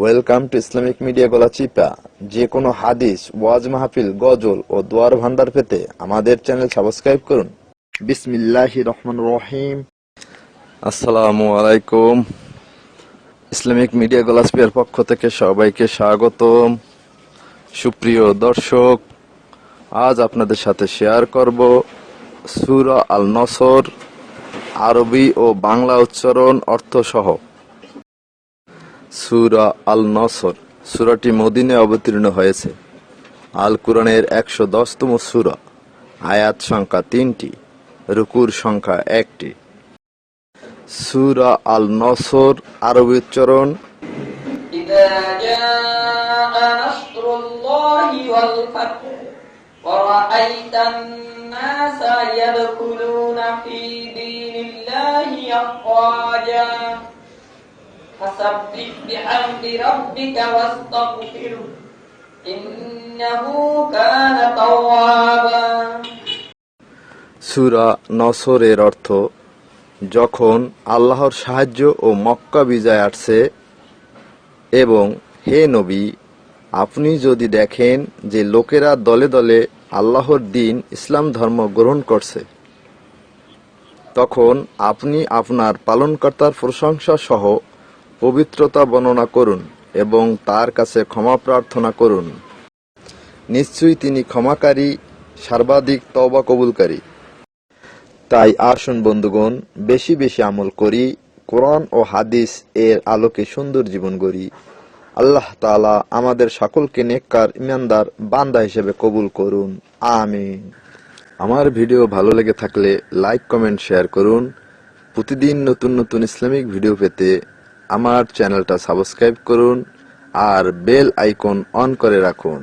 Welcome to Islamic media Galachipa. যে কোনো হাদিস, ওয়াজ মাহফিল, গজল ও দোয়ার ভান্ডার পেতে আমাদের চ্যানেল সাবস্ক্রাইব করুন। বিসমিল্লাহির রহমানির রহিম। আসসালামু আলাইকুম। ইসলামিক মিডিয়া গলাচিপার পক্ষ থেকে সবাইকে স্বাগতম। সুপ্রিয় দর্শক, আজ আপনাদের সাথে শেয়ার করব সূরা আল-নসর আরবি ও বাংলা উচ্চারণ অর্থ সহ। সূরা আল-নসর সূরাটি মদিনায় অবতীর্ণ হয়েছে। আল কুরআনের 110তম সূরা। আয়াত সংখ্যা 3টি, রুকুর সংখ্যা 1টি। সূরা আল-নসর আরবি উচ্চারণ: ইযা জাআ নাসরুল্লাহি ওয়াল ফাতহ ওয়া রাআইতান নাসা ইয়াদখুলুনা ফী দীনিল্লাহি আফওয়াজা ফাসাব্বিহ বিহামদি রাব্বিকা ওয়াস্তাগফিরহু ইন্নাহু কানা তাওয়াবা। সূরা নসরের অর্থ: যখন আল্লাহর সাহায্য ও মক্কা বিজয় আসছে, এবং হে নবী, আপনি যদি দেখেন যে লোকেরা দলে দলে আল্লাহর দ্বীন ইসলাম ধর্ম গ্রহণ করছে, তখন আপনি আপনার পালনকর্তার প্রশংসা সহ পবিত্রতা বর্ণনা করুন এবং তার কাছে ক্ষমা প্রার্থনা করুন। নিশ্চয়ই তিনি ক্ষমাকারী, সর্বাধিক তওবা কবুলকারী। তাই আসুন বন্ধুগণ, বেশি বেশি আমল করি, কোরআন ও হাদিস এর আলোকে সুন্দর জীবন গড়ি। আল্লাহ তাআলা আমাদের সকলকে নেককার ঈমানদার বান্দা হিসেবে কবুল করুন, আমিন। আমার ভিডিও ভালো লেগে থাকলে লাইক, কমেন্ট, শেয়ার করুন। প্রতিদিন নতুন নতুন ইসলামিক ভিডিও পেতে আমার চ্যানেলটা সাবস্ক্রাইব করুন আর বেল আইকন অন করে রাখুন।